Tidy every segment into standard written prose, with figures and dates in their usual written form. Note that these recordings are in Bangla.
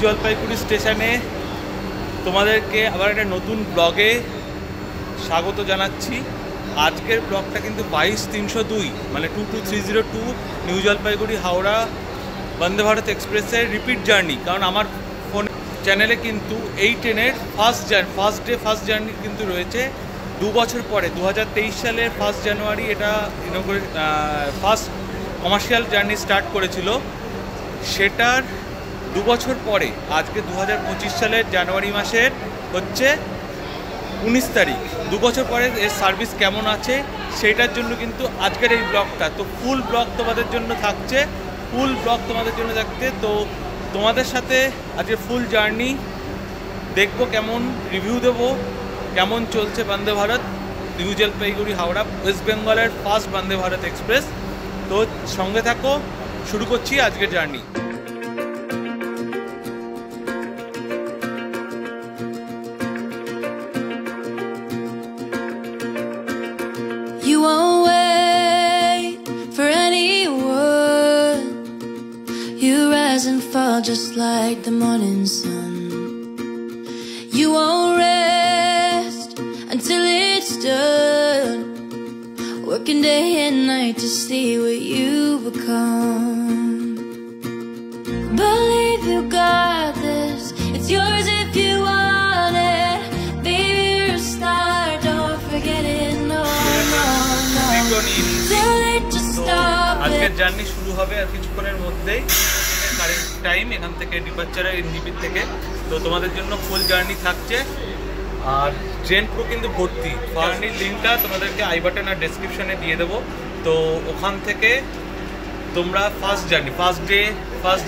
জলপাইগুড়ি স্টেশনে তোমাদেরকে আবার একটা নতুন ব্লগে স্বাগত জানাচ্ছি। আজকের ব্লগটা কিন্তু 22-302 মানে 22302 নিউ জলপাইগুড়ি হাওড়া বন্দে ভারত এক্সপ্রেসের রিপিট জার্নি। কারণ আমার ফোন চ্যানেলে কিন্তু এই ট্রেনের ফার্স্ট জার্নি কিন্তু রয়েছে 2 বছর পরে 2023 সালের 1 জানুয়ারি এটা ফার্স্ট কমার্শিয়াল জার্নি স্টার্ট করেছিল। সেটার 2 বছর পরে আজকে 2025 সালের জানুয়ারি মাসের হচ্ছে 19 তারিখ। 2 বছর পরে এর সার্ভিস কেমন আছে সেইটার জন্য কিন্তু আজকের এই ব্লগটা। তো ফুল ব্লগ তোমাদের জন্য থাকছে, তো তোমাদের সাথে আজকে ফুল জার্নি দেখবো, কেমন রিভিউ দেবো, কেমন চলছে বন্দে ভারত নিউ জলপাইগুড়ি হাওড়া ওয়েস্ট বেঙ্গলের ফার্স্ট বন্দে ভারত এক্সপ্রেস। তো সঙ্গে থাকো, শুরু করছি আজকের journey. You won't wait for anyone. You rise and fall just like the morning sun. You won't rest until it's done, working day and night to see what you become. Believe you got this, it's yours if you want it. Baby, you're a star, don't forget it, no, no, no. Too late to stop it. আজকের জার্নি শুরু হবে আর কিছুক্ষণের মধ্যেই। কারেন্ট টাইম এখান থেকে ডিপারচার এনজিপি থেকে। তো তোমাদের জন্য ফুল জার্নি থাকছে, আর ট্রেন পুরো কিন্তু ভর্তি। জার্নির লিঙ্কটা তোমাদেরকে আই বাটন আর ডেসক্রিপশনে দিয়ে দেবো। তো ওখান থেকে তোমরা ফার্স্ট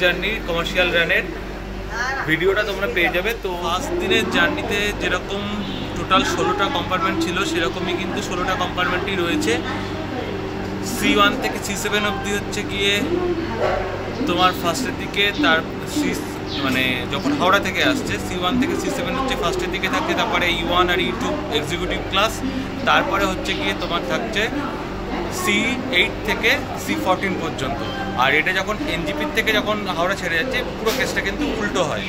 জার্নি কমার্শিয়াল রানের ভিডিওটা তোমরা পেয়ে যাবে। তো ফার্স্ট দিনের জার্নিতে যেরকম টোটাল 16টা কম্পার্টমেন্ট ছিল, সেরকমই কিন্তু 16টা কম্পার্টমেন্টই রয়েছে। C1 থেকে C7 অবধি হচ্ছে গিয়ে তোমার ফার্স্টের দিকে, তার মানে যখন হাওড়া থেকে আসছে C1 থেকে C7 হচ্ছে ফার্স্টের দিকে থাকছে, তারপরে E1 আর E2 এক্সিকিউটিভ ক্লাস, তারপরে হচ্ছে গিয়ে তোমার থাকছে C8 থেকে C14 পর্যন্ত। আর এটা যখন এনজিপির থেকে যখন হাওড়া ছেড়ে যাচ্ছে পুরো কেসটা কিন্তু উল্টো হয়।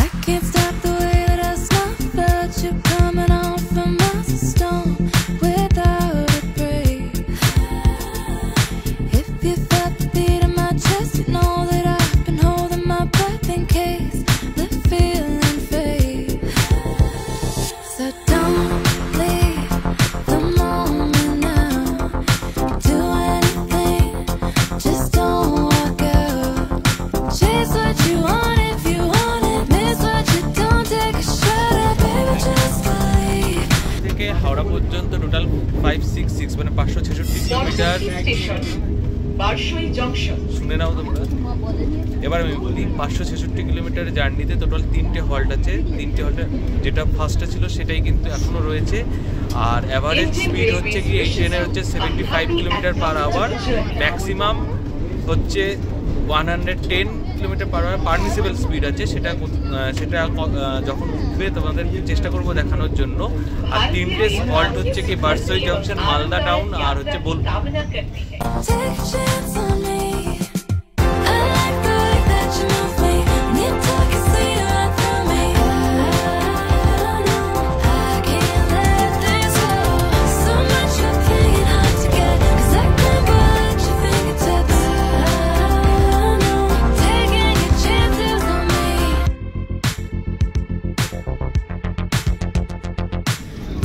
I can't stop the way that I smell, but you coming on from my stone without a break. If you felt the beat in my chest, you know that I've been holding my breath in case the feeling fades. So don't leave the moment now. Do anything, just don't walk out. Chase what you want if you want it, miss what you don't, take a shot at, baby, just believe. থেকে হাওড়া পর্যন্ত টোটাল 566 মানে 566 কিলোমিটার। শুনে নাও তোমরা, এবার আমি বলি 566 কিলোমিটার জার্নিতে টোটাল 3টে হল্ট আছে। 3টে হল্টে যেটা ফার্স্টে ছিল সেটাই কিন্তু এখনও রয়েছে। আর অ্যাভারেজ স্পিড হচ্ছে কি এই ট্রেনের হচ্ছে 75 কিলোমিটার পার আওয়ার, ম্যাক্সিমাম হচ্ছে 110 kilometre per hour permissible speed আছে। সেটা যখন উঠবে তোমাদের চেষ্টা করবো দেখানোর জন্য। আর 3টে হল্ট হচ্ছে কি বারসই জংশন, মালদা টাউন আর হচ্ছে Bolpur. Take a chance on me. I like the way that you move me. When you talk, you see right through me. I know I can't let this go. So much you're playing hard to get, 'cause I can't let your fingertips. I know taking your chances on me.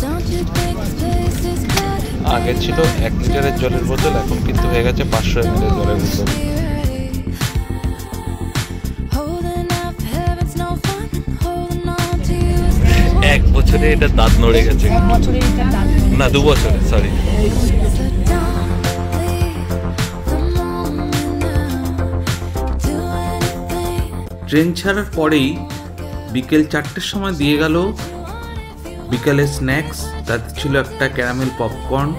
Don't you think this place is better? আগে ছিল 1 লিটারের জলের বোতল, এখন কিন্তু হয়ে গেছে 500 ml এর জলের বোতল। এক বছরে এটা দাঁত নড়ে গেছে, না 2 বছরে, সরি। ট্রেন ছাড়ার পরেই বিকেল 4টের সময় দিয়ে গেল বিকালের স্ন্যাক্স। তাতে ছিল একটা ক্যারামেল পপকর্ন,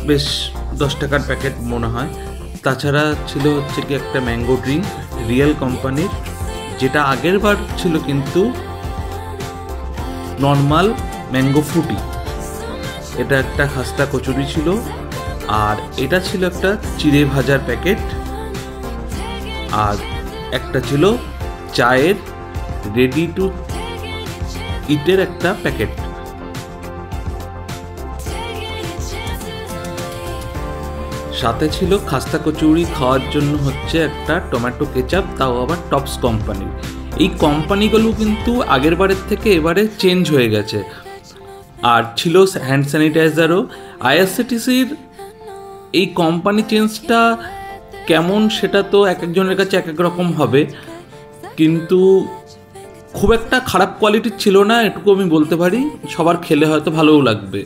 বেশ 10 টাকার প্যাকেট মনে হয়। তাছাড়া ছিল হচ্ছে কি একটা ম্যাঙ্গো ড্রিঙ্ক রিয়েল কোম্পানির, যেটা আগের বার ছিল কিন্তু নর্মাল ম্যাঙ্গো ফ্রুটি, এটা একটা খাস্তা কচুরি ছিল, আর এটা ছিল একটা চিড়ে ভাজার প্যাকেট, আর একটা ছিল চায়ের রেডি টু ইটের একটা প্যাকেট। সাথে ছিল খাস্তা কচুরি খাওয়ার জন্য হচ্ছে একটা টমেটো কেচাপ, তাও আবার টপস কোম্পানির। এই কোম্পানিগুলো কিন্তু আগের বারের থেকে এবারে চেঞ্জ হয়ে গেছে। আর ছিল হ্যান্ড স্যানিটাইজারও। আইআরসিটিসির এই কোম্পানি চেঞ্জটা কেমন সেটা তো এক একজনের কাছে এক এক রকম হবে, কিন্তু খুব একটা খারাপ কোয়ালিটির ছিল না, এটুকু আমি বলতে পারি। সবার খেলে হয়তো ভালোও লাগবে।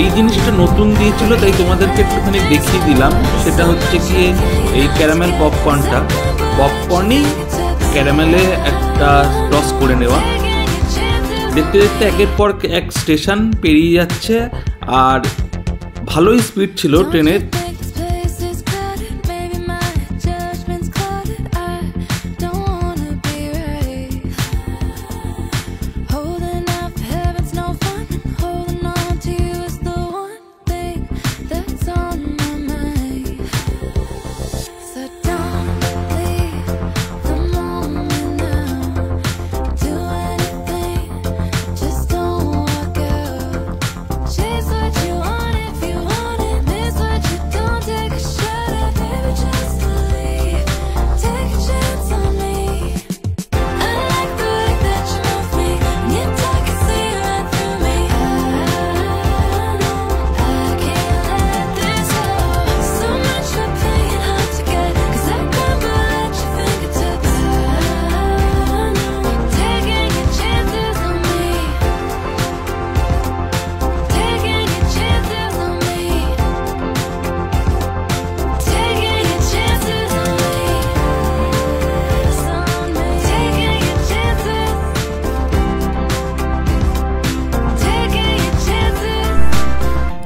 এই জিনিসটা নতুন দিয়েছিল তাই তোমাদেরকে একটুখানি দেখিয়ে দিলাম। সেটা হচ্ছে গিয়ে এই ক্যারামেল পপকর্নটা, পপকর্নই ক্যারামেলে একটা টস করে নেওয়া। দেখতে দেখতে একের পর এক স্টেশন পেরিয়ে যাচ্ছে, আর ভালোই স্পিড ছিল ট্রেনের।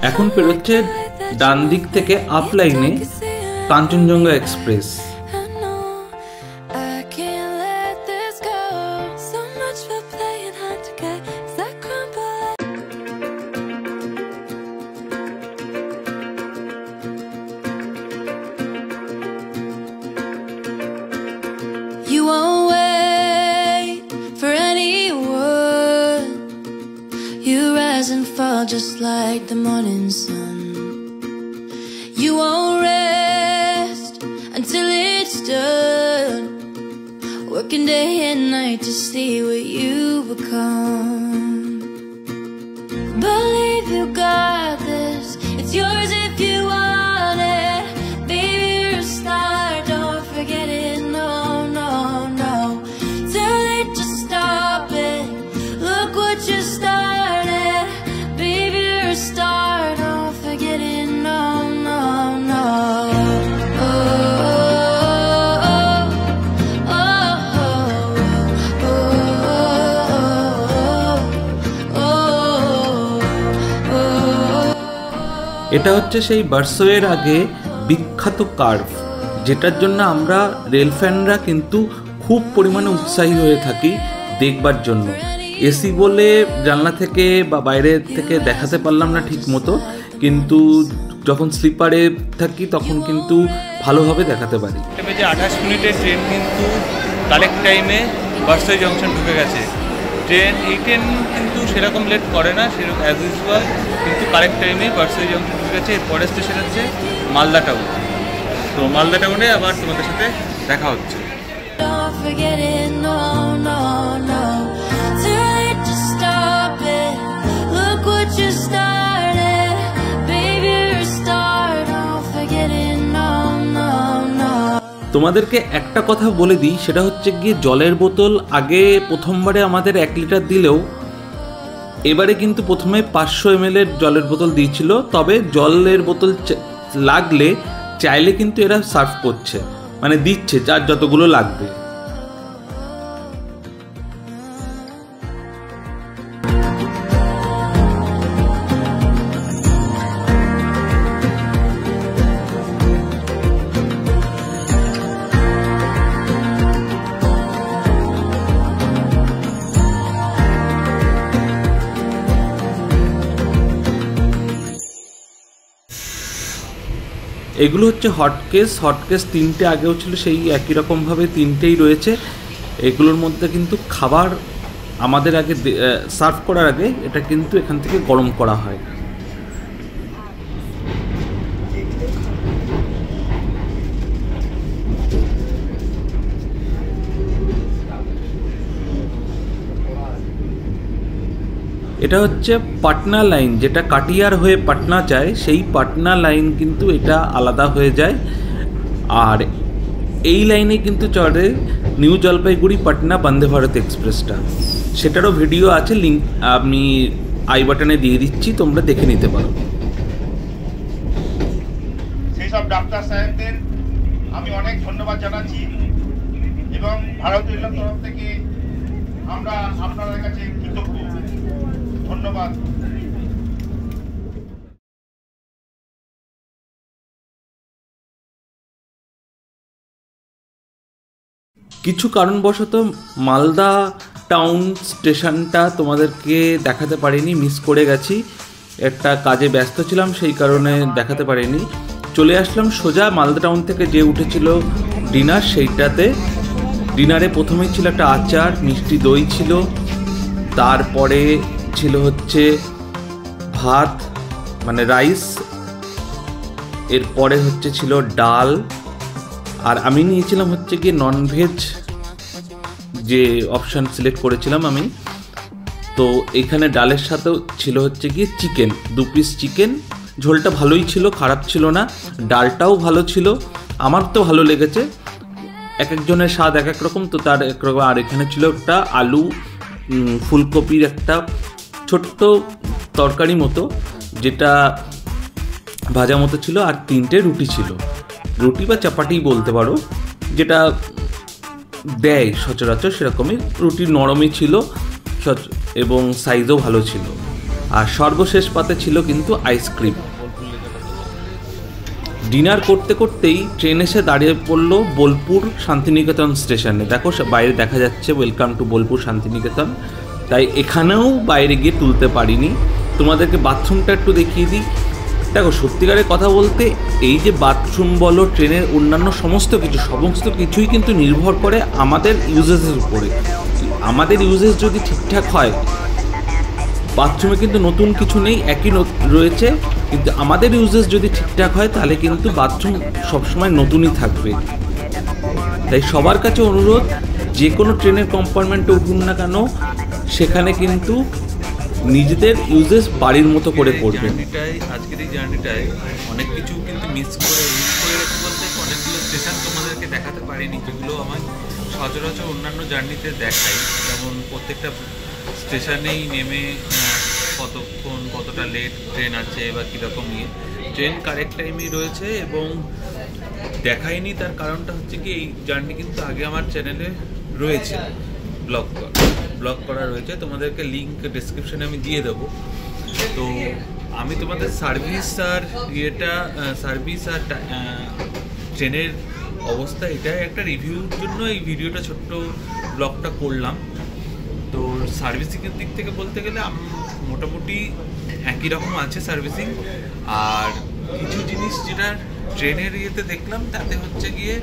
এখন পেরোচ্ছে ডান দিক থেকে আপ লাইনে Kanchenjunga express. Just like the morning sun, you won't rest until it's done, working day and night to see what you become. Believe you got this, it's yours if you want it. Baby, you're a star, don't forget it, no, no, no. Too late to stop it, look what you started. Baby, you're a star, don't forget it, no, no, no. Oh, oh, oh, oh, oh, oh. এটা হচ্ছে সেই বার্সোয়ের আগে বিখ্যাত কার্ভ, যেটার জন্য আমরা রেল ফ্যানরা কিন্তু খুব পরিমাণে উৎসাহী হয়ে থাকি দেখবার জন্য। এসি বলে জানলা থেকে বা বাইরে থেকে দেখাতে পারলাম না ঠিক মতো, কিন্তু যখন স্লিপারে থাকি তখন কিন্তু ভালোভাবে দেখাতে পারি। 28 মিনিটের ট্রেন কিন্তু কারেক্ট টাইমে বার্সাই জংশন ঢুকে গেছে। এই ট্রেন কিন্তু সেরকম লেট করে না, সেরকম অ্যাজ ইউজুয়াল, কিন্তু কারেক্ট টাইমেই বার্সাই জংশন ঢুকে গেছে। এর পরের স্টেশন হচ্ছে মালদা টাউন। তো মালদা টাউনে আবার তোমাদের সাথে দেখা হচ্ছে। তোমাদেরকে একটা কথা বলে দিই, সেটা হচ্ছে গিয়ে জলের বোতল আগে প্রথমবারে আমাদের 1 লিটার দিলেও এবারে কিন্তু প্রথমে 500 ml এর জলের বোতল দিয়েছিল। তবে জলের বোতল লাগলে চাইলে কিন্তু এরা সার্ভ করছে, মানে দিচ্ছে যার যতগুলো লাগবে। এগুলো হচ্ছে হটকেস। হটকেস 3টে আগেও ছিল, সেই একই রকমভাবে 3টেই রয়েছে। এগুলোর মধ্যে কিন্তু খাবার আমাদের আগে সার্ভ করার আগে এটা কিন্তু এখান থেকে গরম করা হয়। এটা হচ্ছে পাটনা লাইন, যেটা কাটিয়ার হয়ে পাটনা যায়, সেই পাটনা লাইন কিন্তু এটা আলাদা হয়ে যায়। আর এই লাইনে কিন্তু চড়ে নিউ জলপাইগুড়ি পাটনা বন্দে ভারত এক্সপ্রেসটা। সেটারও ভিডিও আছে, লিঙ্ক আমি আই বাটনে দিয়ে দিচ্ছি, তোমরা দেখে নিতে পারো। সেই সব ডাক্তার সাহেবদের আমি অনেক ধন্যবাদ জানাচ্ছি এবং ভারতীয় রেলের তরফ থেকে আমরা আপনাদের কাছে কৃতজ্ঞ। ধন্যবাদ। কিছু কারণবশত মালদা টাউন স্টেশনটা তোমাদেরকে দেখাতে পারিনি, মিস করে গেছি, একটা কাজে ব্যস্ত ছিলাম, সেই কারণে দেখাতে পারিনি। চলে আসলাম সোজা মালদা টাউন থেকে যে উঠেছিল ডিনার, সেইটাতে। ডিনারে প্রথমেই ছিল একটা আচার, মিষ্টি দই ছিল, তারপরে ছিল হচ্ছে ভাত মানে রাইস, এরপরে হচ্ছে ছিল ডাল, আর আমি নিয়েছিলাম হচ্ছে কি ননভেজ যে অপশান সিলেক্ট করেছিলাম আমি। তো এখানে ডালের সাথেও ছিল হচ্ছে কি চিকেন, 2 পিস চিকেন। ঝোলটা ভালোই ছিল, খারাপ ছিল না, ডালটাও ভালো ছিল, আমার তো ভালো লেগেছে। এক একজনের স্বাদ এক এক রকম, তো তার একরকম। আর এখানে ছিল একটা আলু ফুলকপির একটা ছোট্ট তরকারি মতো, যেটা ভাজা মতো ছিল, আর 3টে রুটি ছিল, রুটি বা চাপাটি বলতে পারো, যেটা দেয় সচরাচর সেরকমই। রুটি নরমই ছিল এবং সাইজও ভালো ছিল। আর সর্বশেষ পাতে ছিল কিন্তু আইসক্রিম। ডিনার করতে করতেই ট্রেন এসে দাঁড়িয়ে পড়লো বোলপুর শান্তিনিকেতন স্টেশনে। দেখো বাইরে দেখা যাচ্ছে ওয়েলকাম টু বোলপুর শান্তিনিকেতন। তাই এখানেও বাইরে গিয়ে তুলতে পারিনি। তোমাদেরকে বাথরুমটা একটু দেখিয়ে দিই। দেখো সত্যিকারের কথা বলতে, এই যে বাথরুম বলো, ট্রেনের অন্যান্য সমস্ত কিছুই কিন্তু নির্ভর করে আমাদের ইউজেসের উপরে। আমাদের ইউজেস যদি ঠিকঠাক হয়, বাথরুমে কিন্তু নতুন কিছু নেই, একই রয়েছে, কিন্তু আমাদের ইউজেস যদি ঠিকঠাক হয় তাহলে কিন্তু বাথরুম সবসময় নতুনই থাকবে। তাই সবার কাছে অনুরোধ, যে কোনো ট্রেনের কম্পার্টমেন্টে উঠুন না কেন, সেখানে কিন্তু নিজেদের ইউজেস বাড়ির মতো করে করবে। আজকের এই জার্নিটায় অনেক কিছু কিন্তু মিস করে রেখে বলতে অনেকগুলো স্টেশন তোমাদেরকে দেখাতে পারিনি, যেগুলো আমার সচরাচর অন্যান্য জার্নিতে দেখাই। যেমন প্রত্যেকটা স্টেশনেই নেমে কতক্ষণ, কতটা লেট ট্রেন আছে বা কীরকম ইয়ে। ট্রেন কারেক্ট টাইমেই রয়েছে এবং দেখাইনি, তার কারণটা হচ্ছে কি, এই জার্নি কিন্তু আগে আমার চ্যানেলে রয়েছে, ব্লগ করা রয়েছে, তোমাদেরকে লিঙ্ক ডেসক্রিপশনে আমি দিয়ে দেবো। তো আমি তোমাদের সার্ভিস আর ট্রেনের অবস্থা, এটাই একটা রিভিউর জন্য এই ভিডিওটা, ছোট্ট ব্লগটা করলাম। তো সার্ভিসিংয়ের দিক থেকে বলতে গেলে মোটামুটি একই রকম আছে সার্ভিসিং। আর কিছু জিনিস যেটা ট্রেনের ইয়েতে দেখলাম, তাতে হচ্ছে গিয়ে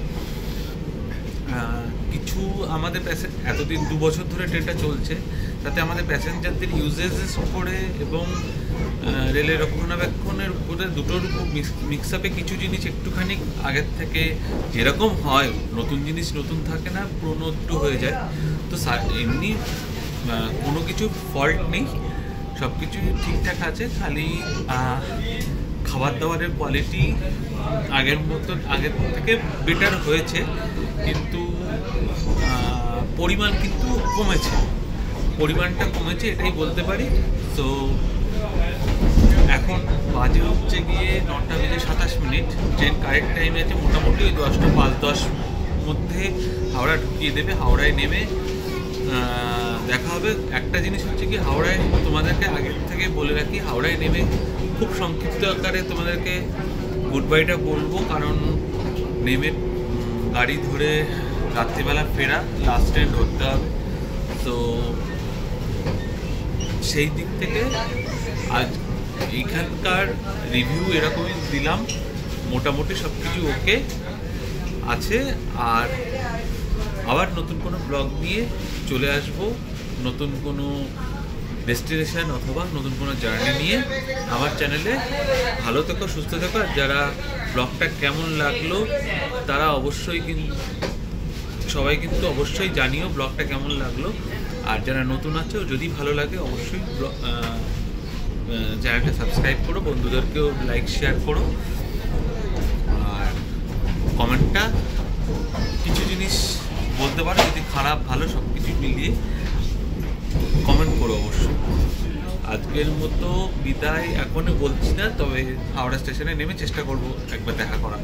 কিছু আমাদের এতদিন 2 বছর ধরে ট্রেনটা চলছে, তাতে আমাদের প্যাসেঞ্জারদের ইউজেসের উপরে এবং রেলের রক্ষণাবেক্ষণের উপরে দুটোর উপর মিক্স আপে কিছু জিনিস একটুখানি আগের থেকে যেরকম হয়, নতুন জিনিস নতুন থাকে না, পুরনো একটু হয়ে যায়। তো এমনি কোনো কিছু ফল্ট নেই, সব কিছু ঠিকঠাক আছে। খালি খাবার দাবারের কোয়ালিটি আগের থেকে বেটার হয়েছে, কিন্তু পরিমাণ কিন্তু পরিমাণটা কমেছে, এটাই বলতে পারি। তো এখন বাজে হচ্ছে গিয়ে 9:27 ট্রেন কারেক্ট টাইমে আছে, মোটামুটি ওই 10টা 5-10 মধ্যে হাওড়া ঢুকিয়ে দেবে। হাওড়ায় নেমে দেখা হবে। একটা জিনিস হচ্ছে কি, হাওড়ায় তোমাদেরকে আগের থেকে বলে রাখি, হাওড়ায় নেমে খুব সংক্ষিপ্ত আকারে তোমাদেরকে গুড বাইটা বলবো, কারণ নেমে গাড়ি ধরে রাত্রিবেলা ফেরা, লাস্ট ট্রেন ধরতে হবে। তো সেই দিক থেকে আজ এইখানকার রিভিউ এরকমই দিলাম। মোটামুটি সব কিছু ওকে আছে। আর আবার নতুন কোনো ব্লগ নিয়ে চলে আসব, নতুন কোনো ডেস্টিনেশন অথবা নতুন কোনো জার্নি নিয়ে আমার চ্যানেলে। ভালো থেকো, সুস্থ থেকো। আর যারা ব্লগটা কেমন লাগলো তারা অবশ্যই সবাই কিন্তু অবশ্যই জানিও ব্লগটা কেমন লাগলো। আর যারা নতুন আছো, যদি ভালো লাগে অবশ্যই চ্যানেলটা সাবস্ক্রাইব করো, বন্ধুদেরকেও লাইক শেয়ার করো। আর কমেন্টটা কিছু জিনিস বলতে পারো, যদি খারাপ ভালো সব কিছু মিলিয়ে কমেন্ট করো অবশ্যই। আজকের মতো বিদায় এখনই বলছি না, তবে হাওড়া স্টেশনে নেমে চেষ্টা করবো একবার দেখা করার।